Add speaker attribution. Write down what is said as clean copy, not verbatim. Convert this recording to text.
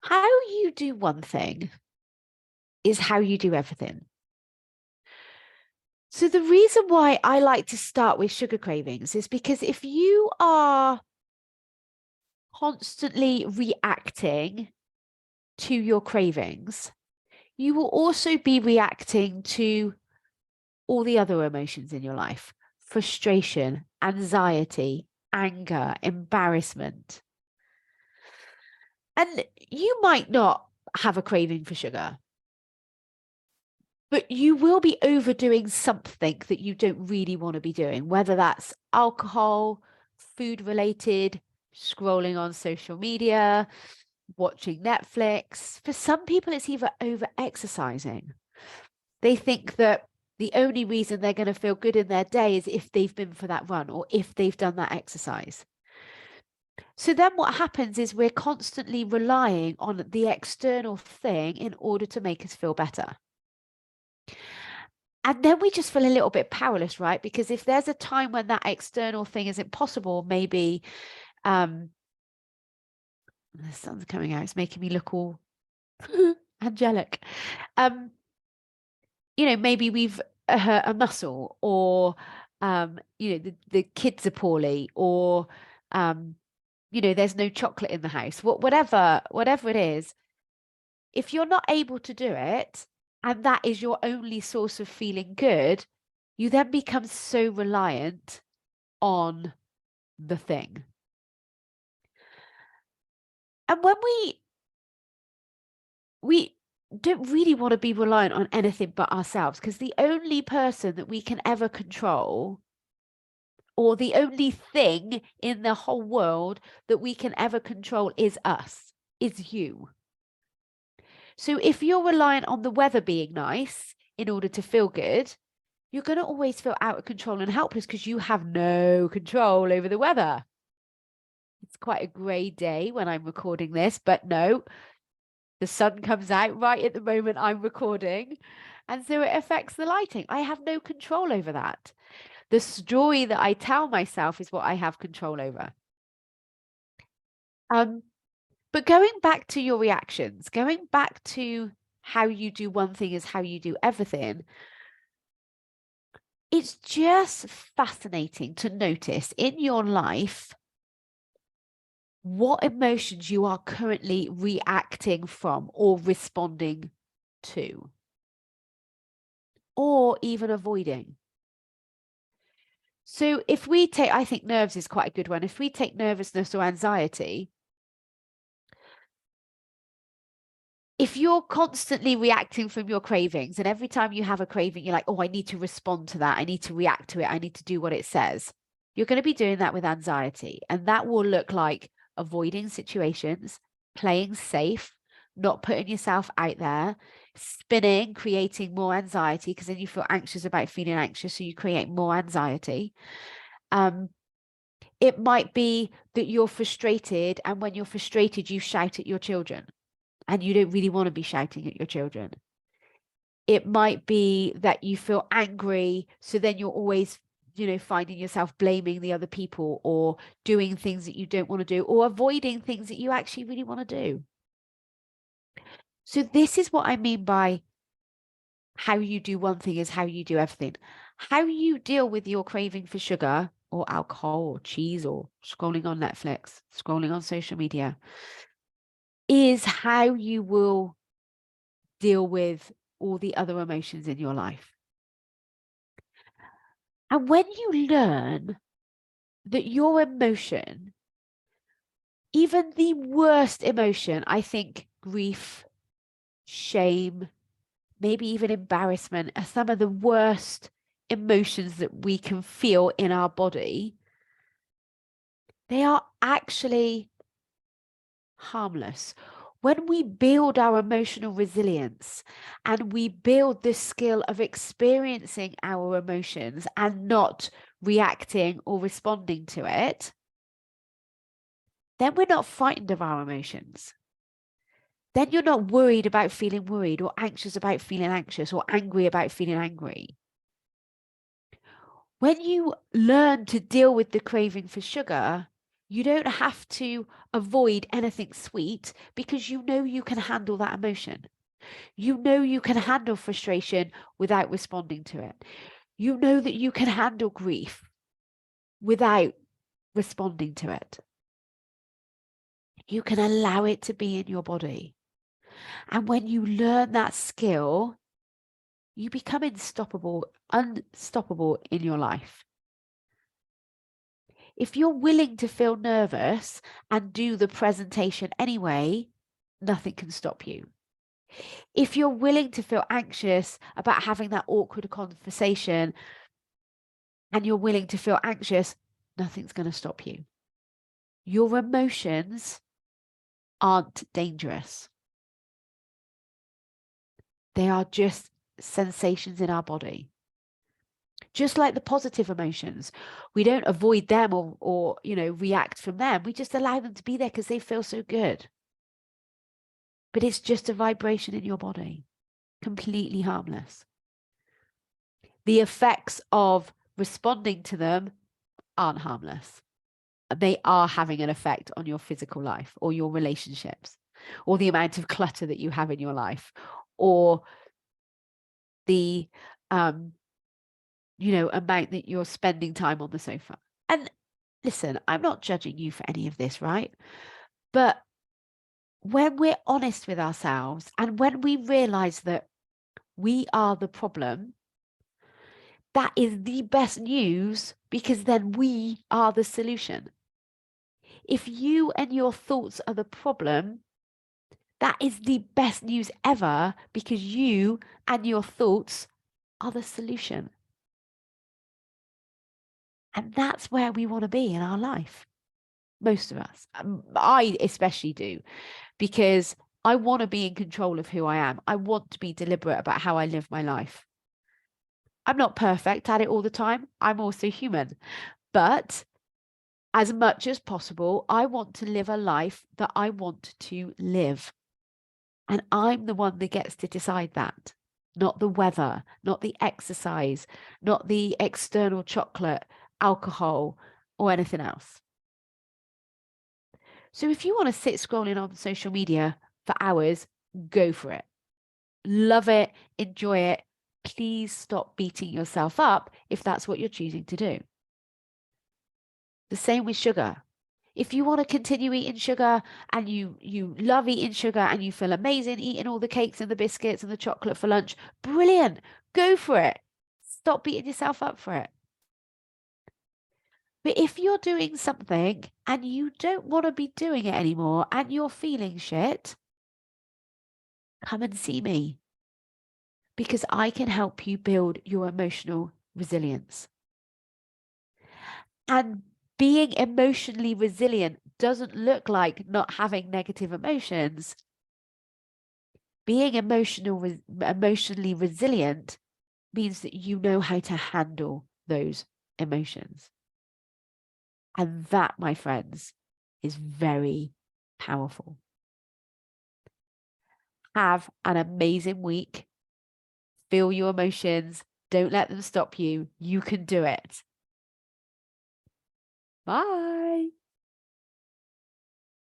Speaker 1: How you do one thing is how you do everything. So the reason why I like to start with sugar cravings is because if you are constantly reacting to your cravings, you will also be reacting to all the other emotions in your life: frustration, anxiety, anger, embarrassment. And you might not have a craving for sugar, but you will be overdoing something that you don't really want to be doing, whether that's alcohol, food related, scrolling on social media, watching Netflix. For some people, it's either over exercising. They think that the only reason they're going to feel good in their day is if they've been for that run or if they've done that exercise. So then what happens is we're constantly relying on the external thing in order to make us feel better. And then we just feel a little bit powerless, right? Because if there's a time when that external thing isn't possible, maybe the sun's coming out, it's making me look all angelic. Maybe we've hurt a muscle, or the kids are poorly, or there's no chocolate in the house. Whatever it is, if you're not able to do it, and that is your only source of feeling good, you then become so reliant on the thing. And when we don't really want to be reliant on anything but ourselves, because the only person that we can ever control, or the only thing in the whole world that we can ever control, is us, is you. So if you're reliant on the weather being nice in order to feel good, you're going to always feel out of control and helpless because you have no control over the weather. It's quite a grey day when I'm recording this, but no, the sun comes out right at the moment I'm recording. And so it affects the lighting. I have no control over that. The story that I tell myself is what I have control over. But going back to your reactions, going back to how you do one thing is how you do everything. It's just fascinating to notice in your life what emotions you are currently reacting from or responding to, or even avoiding. So if we take, I think nerves is quite a good one. If we take nervousness or anxiety, if you're constantly reacting from your cravings, and every time you have a craving, you're like, oh, I need to respond to that. I need to react to it. I need to do what it says. You're going to be doing that with anxiety. And that will look like avoiding situations, playing safe, not putting yourself out there, spinning, creating more anxiety, because then you feel anxious about feeling anxious. So you create more anxiety. It might be that you're frustrated, and when you're frustrated, you shout at your children, and you don't really want to be shouting at your children. It might be that you feel angry, so then you're always, finding yourself blaming the other people, or doing things that you don't want to do, or avoiding things that you actually really want to do. So this is what I mean by how you do one thing is how you do everything. How you deal with your craving for sugar or alcohol or cheese or scrolling on Netflix, scrolling on social media, is how you will deal with all the other emotions in your life. And when you learn that your emotion, even the worst emotion, I think grief, shame, maybe even embarrassment, are some of the worst emotions that we can feel in our body. They are actually harmless. When we build our emotional resilience and we build the skill of experiencing our emotions and not reacting or responding to it, then we're not frightened of our emotions. Then you're not worried about feeling worried, or anxious about feeling anxious, or angry about feeling angry. When you learn to deal with the craving for sugar, You don't have to avoid anything sweet because you know you can handle that emotion. You know you can handle frustration without responding to it. You know that you can handle grief without responding to it. You can allow it to be in your body. And when you learn that skill, you become unstoppable in your life. If you're willing to feel nervous and do the presentation anyway, nothing can stop you. If you're willing to feel anxious about having that awkward conversation and you're willing to feel anxious, nothing's going to stop you. Your emotions aren't dangerous. They are just sensations in our body. Just like the positive emotions, we don't avoid them or react from them. We just allow them to be there because they feel so good. But it's just a vibration in your body, completely harmless. The effects of responding to them aren't harmless. They are having an effect on your physical life or your relationships or the amount of clutter that you have in your life or the amount that you're spending time on the sofa. And listen, I'm not judging you for any of this, right? But when we're honest with ourselves and when we realize that we are the problem, that is the best news because then we are the solution. If you and your thoughts are the problem, that is the best news ever because you and your thoughts are the solution. And that's where we want to be in our life. Most of us. I especially do, because I want to be in control of who I am. I want to be deliberate about how I live my life. I'm not perfect at it all the time. I'm also human. But as much as possible, I want to live a life that I want to live. And I'm the one that gets to decide that, not the weather, not the exercise, not the external chocolate, alcohol, or anything else. So if you want to sit scrolling on social media for hours, go for it. Love it, enjoy it. Please stop beating yourself up if that's what you're choosing to do. The same with sugar. If you want to continue eating sugar and you love eating sugar and you feel amazing eating all the cakes and the biscuits and the chocolate for lunch, brilliant. Go for it. Stop beating yourself up for it. But if you're doing something and you don't want to be doing it anymore and you're feeling shit, come and see me because I can help you build your emotional resilience. And being emotionally resilient doesn't look like not having negative emotions. Being emotionally resilient means that you know how to handle those emotions. And that, my friends, is very powerful. Have an amazing week. Feel your emotions. Don't let them stop you. You can do it. Bye.